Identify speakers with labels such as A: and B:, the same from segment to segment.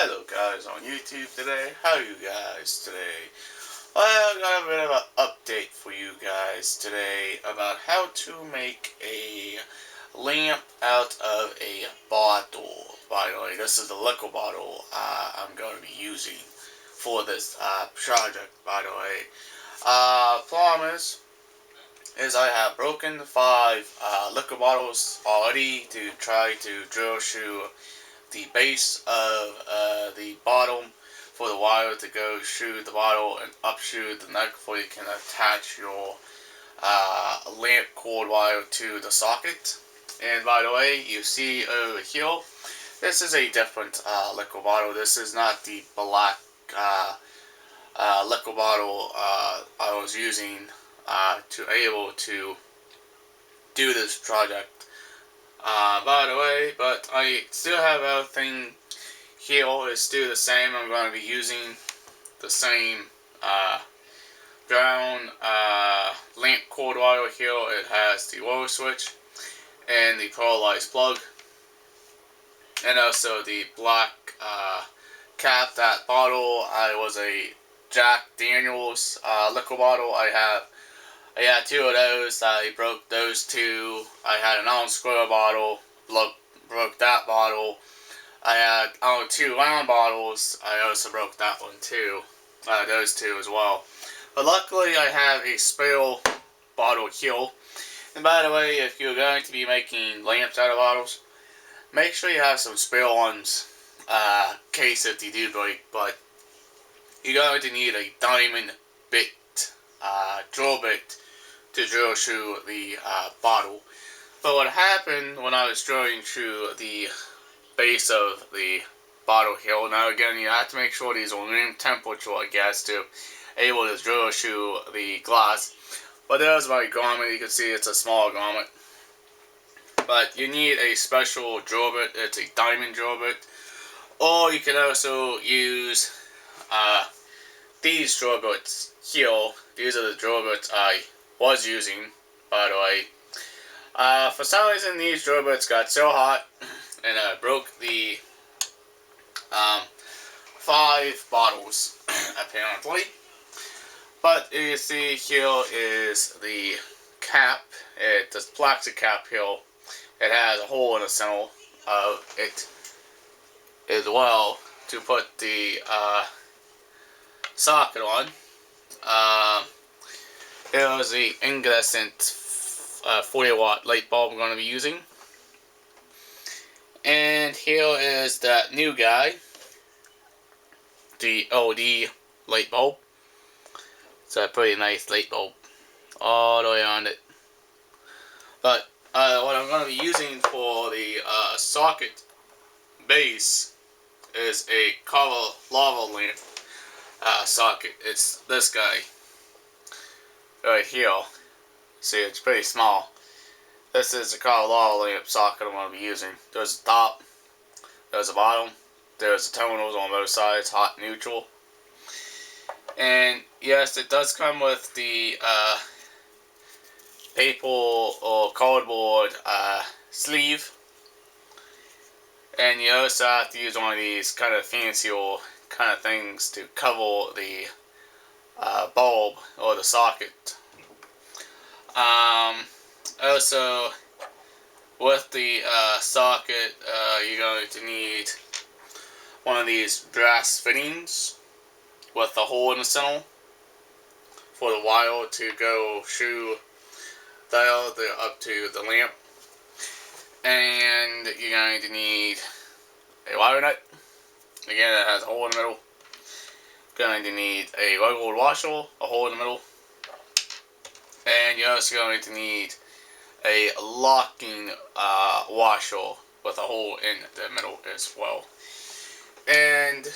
A: Hello guys on YouTube today. How are you guys today? Well, I got a bit of an update for you guys today about how to make a lamp out of a bottle. By the way, this is the liquor bottle I'm going to be using for this project, by the way. Problem is I have broken 5 liquor bottles already to try to drill through the base of the bottom for the wire to go through the bottle and up through the neck before you can attach your lamp cord wire to the socket. And by the way, you see over here, this is a different liquor bottle. This is not the black liquor bottle I was using to able to do this project. By the way, but I still have everything here is still the same. I'm going to be using the same brown lamp cord wire here. It has the wire switch and the polarized plug, and also the black cap. That bottle was a Jack Daniels liquor bottle. I had 2 of those. I broke those 2. I had an ounce square bottle. Broke that bottle. I had 2 round bottles. I also broke that one too. Those 2 as well. But luckily, I have a spare bottle here. And by the way, if you're going to be making lamps out of bottles, make sure you have some spare ones. In case if they do break. But you're going to need a diamond bit, drill bit, to drill through the bottle. But what happened when I was drilling through the base of the bottle here, now again you have to make sure these are room temperature, I guess, to able to drill through the glass. But there's my grommet. You can see it's a small grommet. But you need a special drill bit. It's a diamond drill bit. Or you can also use these drill bits here. These are the drill bits I was using, by the way. For some reason, these drill bits got so hot and broke the 5 bottles, apparently. But you see here is the cap. This plastic cap here. It has a hole in the center of it as well to put the socket on. Here's the incandescent 40-watt light bulb I'm going to be using. And here is that new guy, the LED light bulb. It's a pretty nice light bulb all the way around it. But what I'm going to be using for the socket base is a Carver lava lamp socket. It's this guy right here. See, it's pretty small. This is the Carver lava lamp socket I'm going to be using. There's the top, there's the bottom, there's the terminals on both sides, hot, neutral. And yes, it does come with the paper or cardboard sleeve. And you also have to use one of these kind of fancier kind of things to cover the bulb or the socket. Also, with the socket, you're going to need one of these brass fittings with a hole in the center for the wire to go through there up to the lamp. And you're going to need a wire nut. Again, it has a hole in the middle. Going to need a regular washer, a hole in the middle. And you're also going to need a locking washer with a hole in the middle as well. And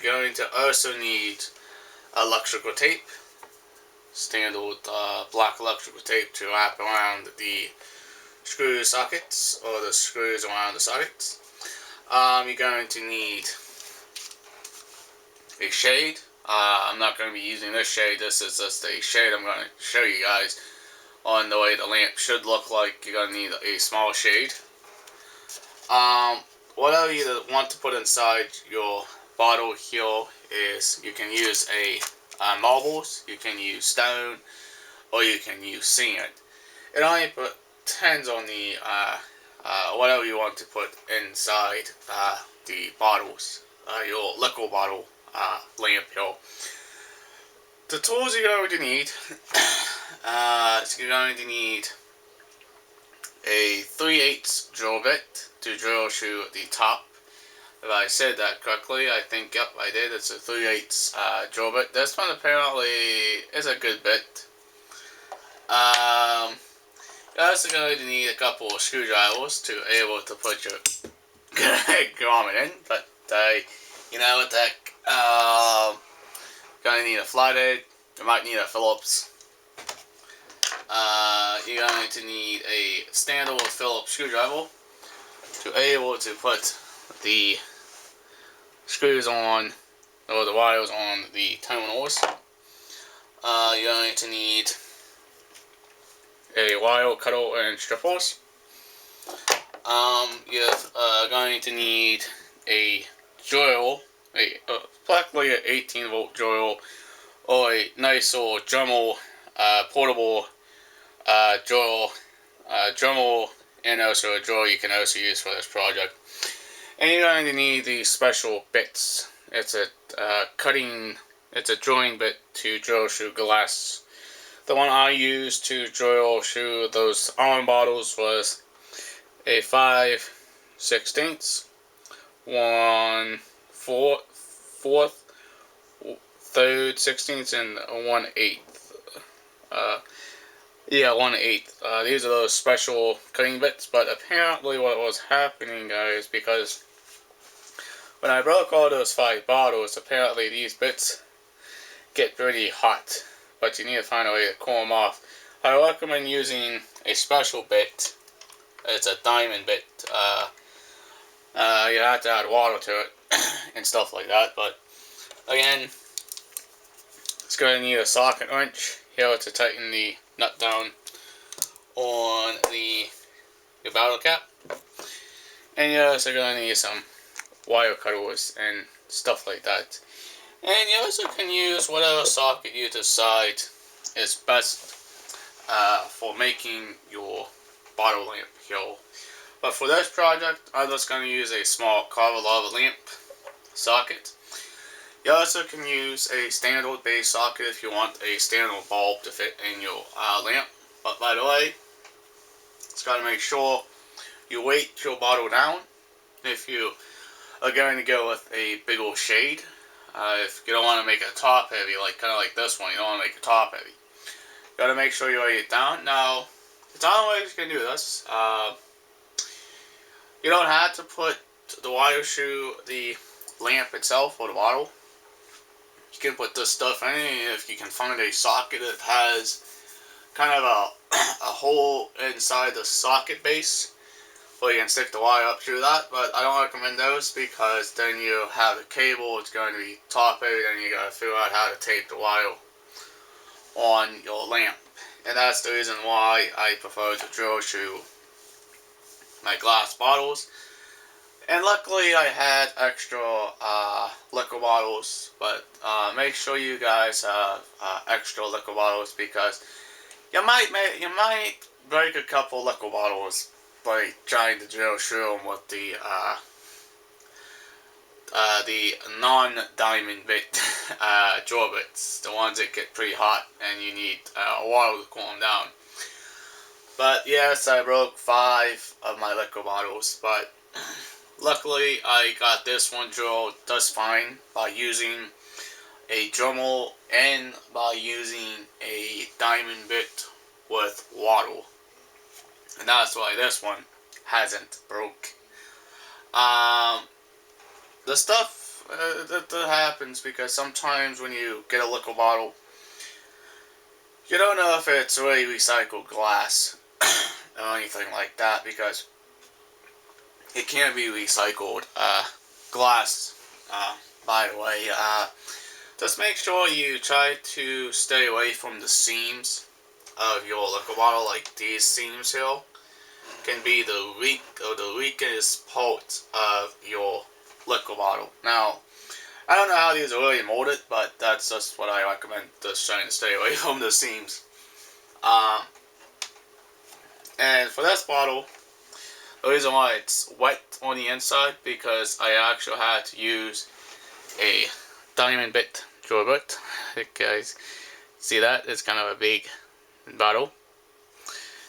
A: you're going to also need electrical tape. Standard black electrical tape to wrap around the screw sockets, or the screws around the sockets. You're going to need a shade. I'm not going to be using this shade. This is just a shade I'm going to show you guys on the way the lamp should look like. You're going to need a small shade. whatever you want to put inside your bottle here is you can use marbles, you can use stone, or you can use sand. It only depends on the whatever you want to put inside the bottles, your liquor bottle lamp here. The tools you're going to need, you're going to need a 3/8 drill bit to drill through the top. If I said that correctly, I think, yep, I did. It's a 3/8 drill bit. This one apparently is a good bit. You're also going to need a couple of screwdrivers to be able to put your grommet in, but you know what the heck, going to need a flathead, you might need a Phillips. You're going to need a standard Phillips screwdriver to be able to put the screws on, or the wires on the terminals. You're going to need a wire cutter and strippers. You're going to need a drill, practically an 18-volt drill, or a nice old Dremel portable drill, and also a drill you can also use for this project. And you're going to need these special bits. It's a drilling bit to drill through glass. The one I used to drill through those arm bottles was a 5/16, 1/4, 3rd 16th, and 1/8. 1/8. These are those special cutting bits, but apparently what was happening, guys, because when I broke all those 5 bottles, apparently these bits get pretty hot, but you need to find a way to cool them off. I recommend using a special bit. It's a diamond bit. You have to add water to it and stuff like that, but again, it's going to need a socket wrench here to tighten the nut down on your bottle cap, and you're also going to need some wire cutters and stuff like that. And you also can use whatever socket you decide is best for making your bottle lamp here. But for this project, I'm just going to use a small Carver lava lamp socket. You also can use a standard base socket if you want a standard bulb to fit in your lamp. But by the way, it's got to make sure you weight your bottle down. If you are going to go with a big old shade, if you don't want to make it top heavy, kind of like this one, you don't want to make it top heavy. You got to make sure you weigh it down. Now, the time ways you can do this, you don't have to put the wire through the lamp itself or the bottle. You can put this stuff in it if you can find a socket that has kind of a hole inside the socket base, where you can stick the wire up through that. But I don't recommend those because then you have the cable, it's going to be top heavy, then you gotta figure out how to tape the wire on your lamp. And that's the reason why I prefer to drill through my glass bottles. And luckily I had extra liquor bottles, but make sure you guys have extra liquor bottles, because you might break a couple liquor bottles by trying to drill through them with the non-diamond bit drill bits, the ones that get pretty hot and you need water to cool them down. But yes, I broke 5 of my liquor bottles, but luckily I got this one drilled just fine by using a Dremel and by using a diamond bit with water. And that's why this one hasn't broke. The stuff that happens because sometimes when you get a liquor bottle, you don't know if it's really recycled glass or anything like that, because it can be recycled glass. By the way, just make sure you try to stay away from the seams of your liquor bottle, like these seams here. can be the weak or the weakest part of your liquor bottle. Now, I don't know how these are really molded, but that's just what I recommend. Just trying to stay away from the seams. Um, and for this bottle, the reason why it's wet on the inside because I actually had to use a diamond bit drill bit. You guys see that? It's kind of a big bottle.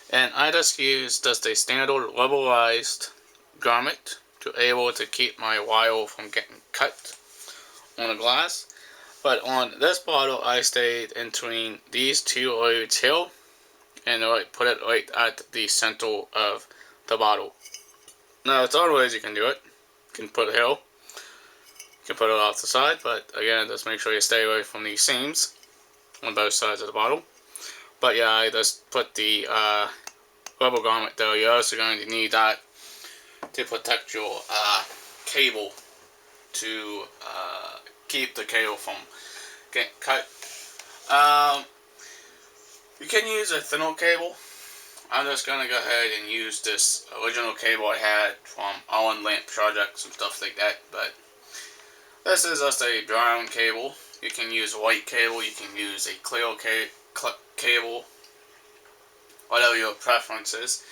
A: And I just used just a standard rubberized grommet to able to keep my wire from getting cut on the glass. But on this bottle, I stayed in between these two loads here and put it right at the center of the bottle. Now, there's other ways you can do it. You can put it here. You can put it off the side, but again, just make sure you stay away from these seams on both sides of the bottle. But yeah, I just put the rubber grommet there. You're also going to need that to protect your cable to keep the cable from getting cut. You can use a thinner cable. I'm just going to go ahead and use this original cable I had from Owen Lamp Projects and stuff like that. But this is just a brown cable. You can use a white cable. You can use a clear cable. Whatever your preference is.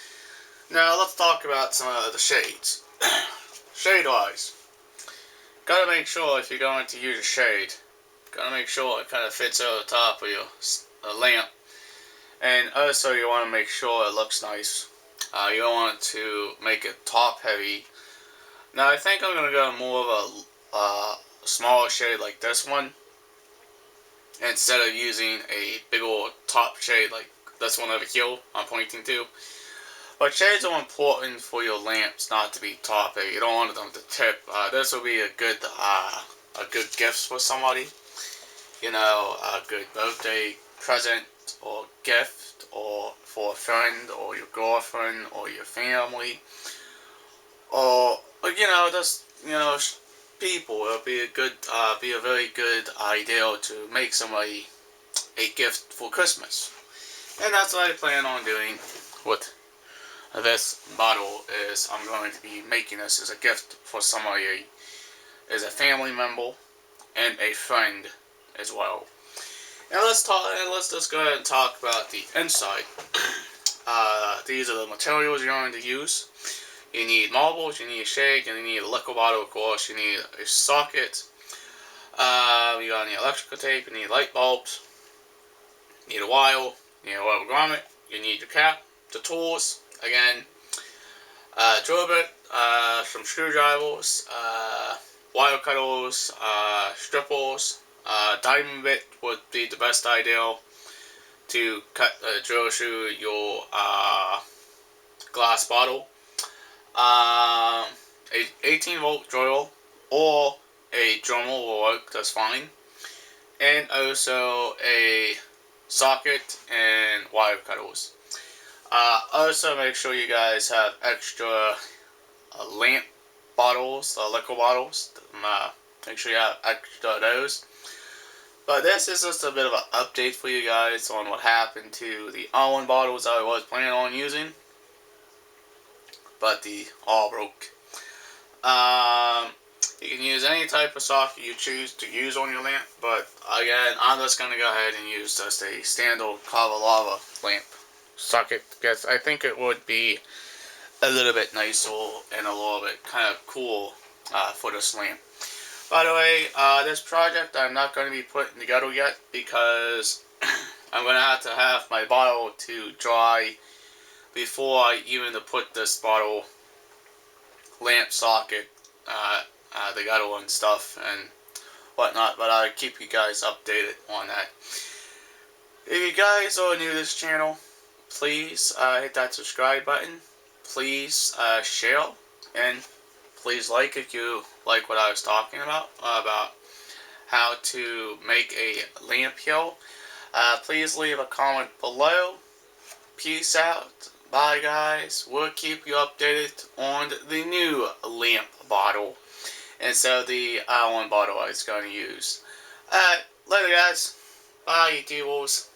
A: Now let's talk about some of the shades. Shade wise. Gotta make sure if you're going to use a shade. Gotta make sure it kind of fits over the top of your lamp. And also you want to make sure it looks nice. You don't want to make it top heavy. Now I think I'm going to go more of a smaller shade like this one. Instead of using a big old top shade like this one over here I'm pointing to. But shades are important for your lamps not to be top heavy. You don't want them to tip. This will be a good gift for somebody. You know, a good birthday present or gift, or for a friend or your girlfriend or your family, or you know, just people. It'll be a very good idea to make somebody a gift for Christmas, and that's what I plan on doing with this bottle. Is I'm going to be making this as a gift for somebody, as a family member and a friend as well. And let's just go ahead and talk about the inside. These are the materials you're going to use. You need marbles, you need a shade, you need a liquor bottle, of course, you need a socket. You got any electrical tape, you need light bulbs, you need a wire, you need a rubber grommet, you need your cap, the tools, again, drill bit, some screwdrivers, wire cutters, strippers. Diamond bit would be the best idea to cut drill through your glass bottle. A 18-volt drill or a Dremel will work just fine, and also a socket and wire cutters. Also, make sure you guys have extra lamp bottles, liquor bottles. Make sure you have extra of those. But this is just a bit of an update for you guys on what happened to the Owen bottles I was planning on using, but the all broke. You can use any type of socket you choose to use on your lamp, but again, I'm just going to go ahead and use just a standard Kava Lava lamp socket, because I think it would be a little bit nicer and a little bit kind of cool for this lamp. By the way, this project I'm not going to be putting together yet because I'm going to have my bottle to dry before I even put this bottle lamp socket together and stuff and whatnot, but I'll keep you guys updated on that. If you guys are new to this channel, please hit that subscribe button, please share, and please like if you like what I was talking about how to make a lamp here. Please leave a comment below. Peace out. Bye guys. We'll keep you updated on the new lamp bottle instead of the one bottle I was going to use. Later guys. Bye YouTubers.